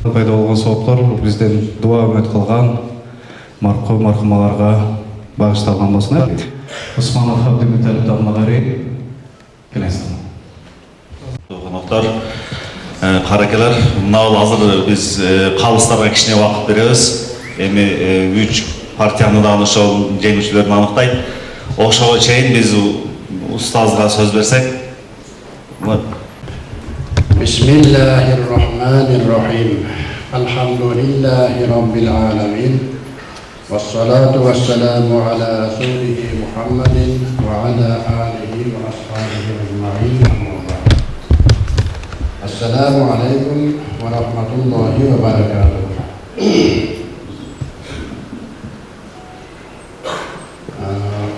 Пайда болгон сооптор бизден дуа үмөт кылган мархумаларга багышталган болсун. Усманов Абдымуталип Дамлагари келесиң. Коноктору, каракелер, мынау азыр биз калыстарга кичине убакыт беребиз. Эми 3 партияны да ошол жеңүүчүлөрүн аныктайт. Ошого чейин биз устазга сөз берсек. Bismillahirrahmanirrahim. Elhamdülillahi Rabbil alemin. Vessalatu vesselamu ala Resulihi Muhammedin ve ala alihi ve ashabihi ecma'in. Esselamu aleyküm ve rahmetullahi ve berekatuhu.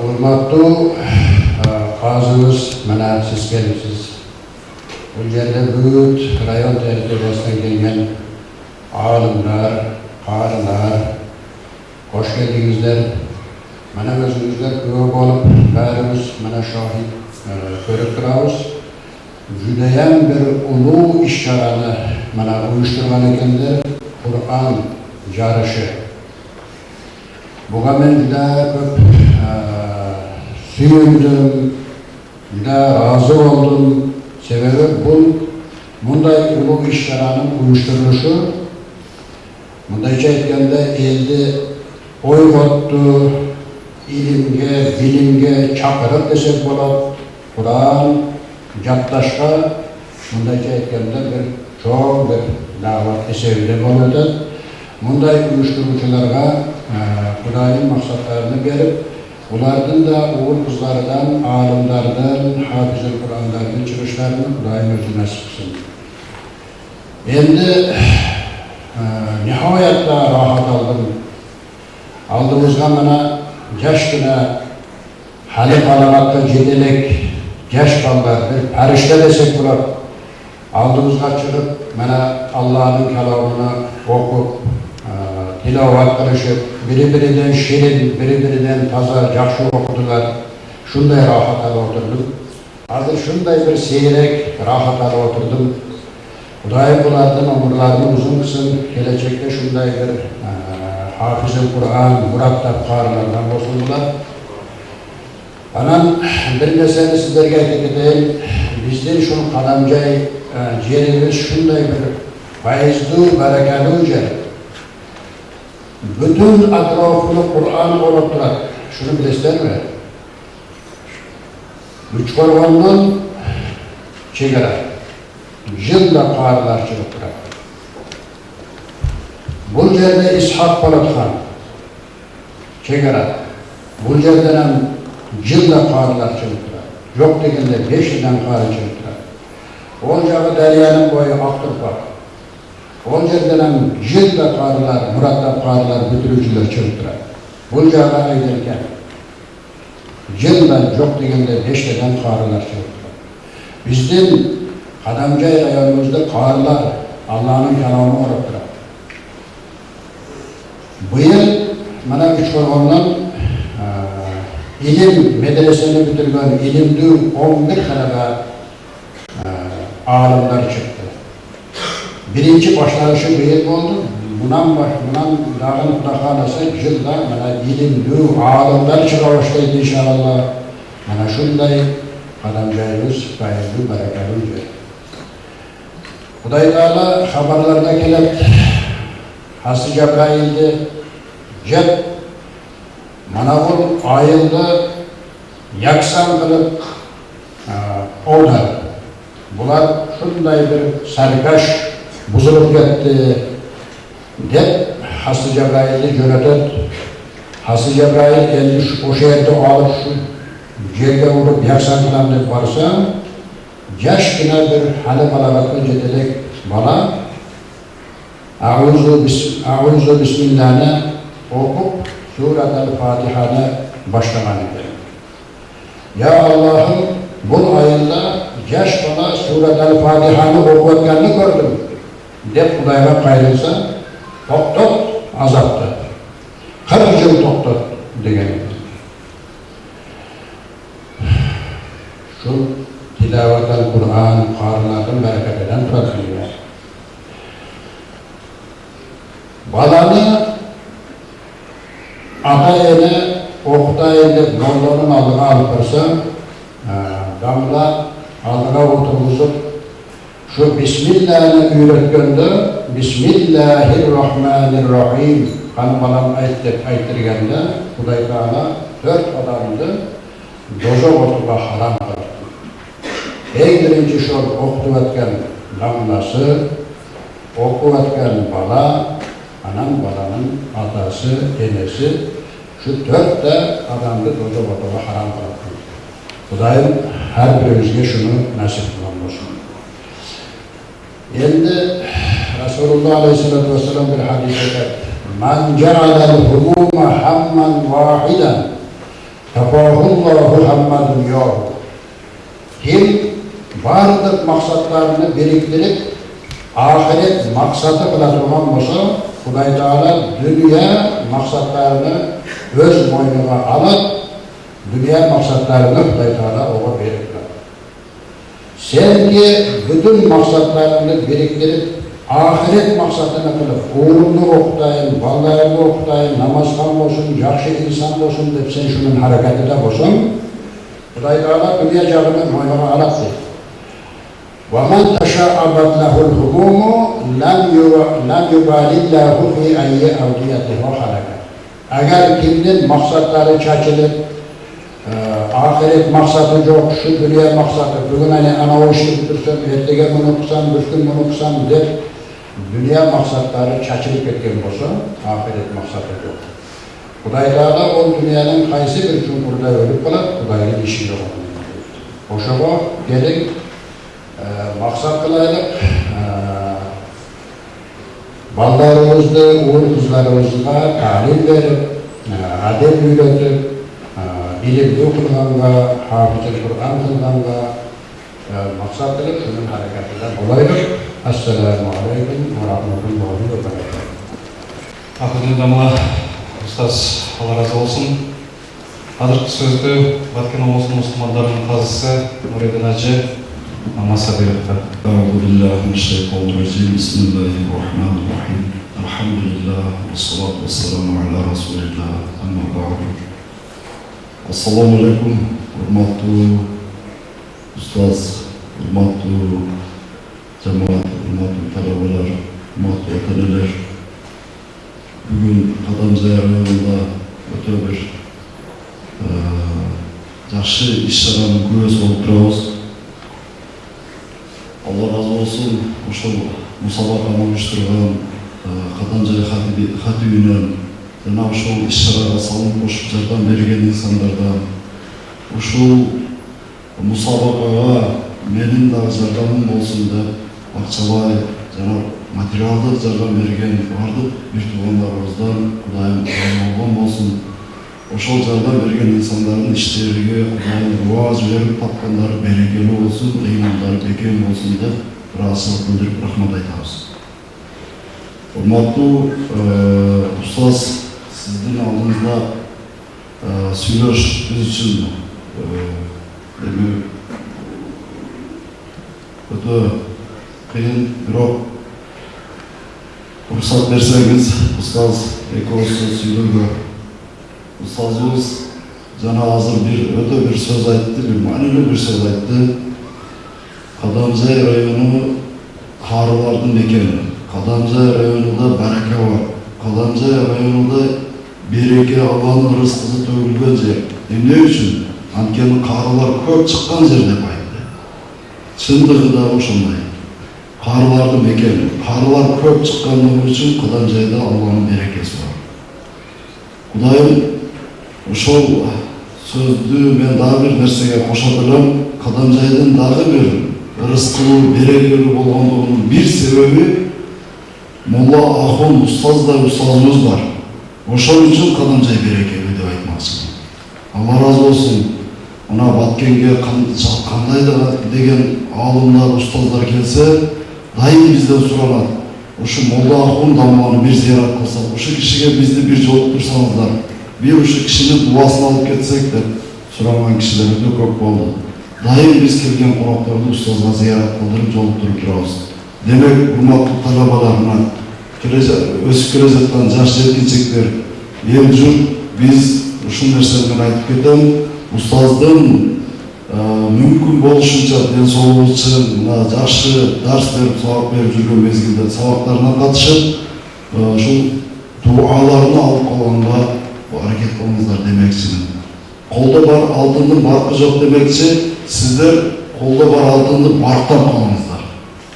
Hurmatlı qazımız, mana siz kelibsiz. Bu yerde büyük rayon teritoryasından gelgen alimler, qarilar, hoş geldinizler. Mana özünüzler köp olup, bärimiz mana şahit görüp turabız. Judayam bir ulu işçarаны mana uyuşturgan ekenler, Kur'an jarışı. Buga men juda köp suyundim, juda razı oldum. Sebebi bunday ulu işçaranın uyuşturuluşu, bundayca etkende elde oygottu, ilimge, bilimge çakırıp desek bolap, Kur'an, jatlaşka, bundayca etkende çok bir davat esevde boladı. Bunday uyuşturucularga Kudayın maksatlarını verip, ulardan da oğul kızlardan, alimlerden, hafız-ı Kur'anlardan çıkışlarını Kudayın özü nasip kılsın. Endi nihayetle rahat aldım. Aldığımızda bana yaşkına halif alamatta cedelek yaş kallar, bir perişte desek bular. Aldığımızda çıkıp bana Allah'ın kelamını okup, tilavat kılışıp, biri-birinden şirin, biri-birinden taza, yaxşı okudular. Şunday rahat alıp oturdum. Hazır şunday bir seyrek rahat alıp oturdum. Kudayım bulardan umurlarını uzun kısın, gelecekte şunday bir hafız-ı Kur'an, murattab qarilardan boşuldular. Anam bir mesele sizlerge aytip edeyim. Bizden şunu Kadamjay yerimiz şunday bir fayizli, berekeli yer. Bütün atrafını Kur'an olup durar. Şunu bilesizler mi? Üçkorvandan çegara. Yılda qarilar çıkıp durar. Bu yerde İshak Polatxan çegara. Bu yerden hem yılda qarilar çıkıp durar. Yok degende 5 yıldan qari çıkıp durar. O jağı deryanın boyu Aktürpak. O yerden hem yılda qarilar, murattab qarilar, bitiruvchilar çıkıp durar. Bu jağı ayderken yılda yok degende 5 yıldan qarilar çıkıp durar. Bizden Kadamjay rayonumuzda qarilar Allah'ın kelamını okup durar. Bu yıl mana Üçkorvandan ilim medresini bitirgen ilimli 11 talaba alimler çıktı. Birinci başlarışı bu yıl oldu. Bundan dağın kudakhanası yılda mana ilimli alimler çıka başlaydı inşallah. Mana şunday Kadamjayımız fayizli, berekeli yer. Huday Teala haberlerine gelip Hası Cebrail'de cep manavul ayıldı yaksan kılıp oldu. Bular şunday bir sarkaş buzulup gitti dep Hası Cebrail'i yönetet. Hası Cebrail gelmiş o şehirde alıp şu yerge vurup yaksan kılan dep varsa yaşkına bir halim alabatlı cedelek bana A'udhu Bismillah'ını okup Surat-ı Fatiha'nı başlaman edelim. Ya Allah'ım bu ayında yaş bana Surat-ı Fatiha'nı okuyatkenini gördüm. Dep Kuday'a kayrılsa toktot azaptı. 40 yıl toktot degen. Şu tilavet-el Kur'an, qarilardan bereketinden turatılıyor. balаны ata-ene okutayın dep mollanın aldığa alıp barsa, damla aldığa oturguzup şu Bismillah'ını öğretkende Bismillahirrahmanirrahim hanımalan ayttırganda Huday Teala 4 adamdı dozo otuğa haram kıldı. En birinci şol okutuvatken damlası, okuvatken bala, anam balanın atası, enesi, şu 4 de adamdı dozo otuğa haram kıldı. Hudayım her birimizge şunu nasip kılan olsun. Endi Resulullah Aleyhisselatü Vesselam bir hadis eder. Man cealel humuma hamman vahiden tefahullahu hamma dünyahu. Kim varlık maksatlarını biriktirip ahiret maksadı kılatırman olsa Huday Teala dünya maksatlarını öz boynuna alıp dünya maksatlarını Huday Teala oğa verir. Sen ki bütün maksatlarını biriktirip ahiret maksatını kılıp uğurlu okutayın, vallahi okutayın, namaz kılın olsun, yaxşı insan olsun dep sen şunun hareketi de olsun. Huday Teala dünya cağını boynuna alıp deyip. وَمَنْ تَشَاءَبَتْ لَهُ الْهُمُومُ لَمْ يُبَالِ اللّٰهُ فِي اَيِّ اَوْدِيَتِهُ خَلَقَ. Eğer kimden maksatları çaçılıp ahiret maksatı yok, şu dünya maksatı, bugün hani ana o işi bitirsem, ertege bunu okusam, büskün bunu okusam deyip dünya maksatları çaçılıp etken olsa, ahiret maksatı yok. Huday Teala o dünyanın kaysi bir cumhurda ölüp kalıp, Huday'ın işi yok. Hoşaba gelin, maksat kılaylık, ballarımızda, uğur kızlarımızda talim verip, adem öğretip, bilimli kılganga, hafızı Kur'an kılganga maksat kılıp şunun hareketinden olaydır. Esselamu Aleyküm ve Rahmetullahi ve Berekatuhu. Akıdın damla, Ustaz Allah razı olsun. Hazırkı sözді Баткен облысының мұсылмандарының қазысы Нұридин Hacı Намаса беріпті. Euzubillahimineşşeytanirracim. Bismillahirrahmanirrahim. Elhamdülillah ve salatu ve selamu ala Resulillah. Amma ba'du. Assalamu alaikum. Hurmatlı ustaz, hurmatlı cemaat, hurmatlı talabalar, hurmatlı ota-onalar. Bugün Qadamjaya rayonunda öte bir yaxşı iş-şaranın kuvvesi olup turabız. Allah razı olsun, ошол мусабаканы уюштурган Qadamjaya хатибинен жана ошол иш-чарага салынып кошуп жардам берген инсандардан, ушул мусабакага менин дагы жардамым болсун деп акчалай жана материалдык жардам берген бардык бир туугандарыбыздан Кудайым разы болгон болсун. Ошол жардам берген инсандардын иштериге Кудайым убаж берип тапкандары берекелүү болсун, ыймандары бекем болсун деп ыраазычылык билдирип рахмат айтабыз. Hurmatlı ustaz, sizin aldığınızda söyleş biz için öte kıyın, biroq ruhsat verseniz ustaz ekosu söylüyor. Ustazımız jana hazır öte bir söz aytты, bir manili bir söz aytты. Qadamjaya rayonu karılardın mekeni. Qadamjaya rayonunda baraka var. Qadamjaya rayonunda bereke Allah'ın rızkısı tөгülген жер. Ne üçün? Ankeni karılar köp çıkkan yer dep aytты. Çındığı da oşonday. Karılardın mekeni. Karılar köp çıkkanlığı üçün Qadamjayda Allah'ın berekesi var. Kudayım ошол сөздү мен дагы бир нерсеге кошо келем. Qadamjayдын дагы бир рызкылуу, берекелүү болгондугунун бир себеби Molla Ahun ustazımız var. Ошол үчүн Qadamjay берекелүү деп айтмакчымын. Allah razı olsun. Ona Баткенге кандайдыр деген алымдар, ustazlar келсе, дайым бизден суранат. Ошо Molla Ahun даманы бир зиярат кылсак, ошо кишиге бизди бир жолуктурсаңыздар, бир ошо кишинин дуасын алып кетсек деп сураган кишилер өтө көп болду. Дайым биз келген конокторду ustazга зиярат кылдырып жолуктуруп турабыз. Демек, урматтуу талабаларына өсүп келе жаткан жаш жеткинчектер, эл журт, биз ушул нерсе менен айтып кетем, устаздын мүмкүн болушунча ден соолугу үчүн жакшы дарс берип, сабак берип жүргөн мезгилде сабактарына катышып, ушул дуаларын алып калганга аракет кылыңыздар демекчимин. Колдо бар алтындын баркы жок демекчи, сиздер колдо бар алтынды барктап калыңыздар.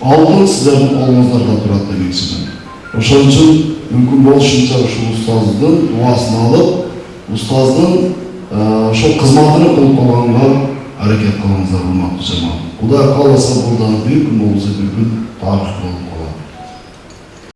Алтын сиздердин колуңуздарда турат демекчимин. Ошон үчүн мүмкүн болушунча ушул устаздын дуасын алып, устаздын ошол кызматыны кылып калганга аракет кылыңыздар, урматтуу жамаат. Кудай кааласа, бул да бир күн болсо бир күн тарых болуп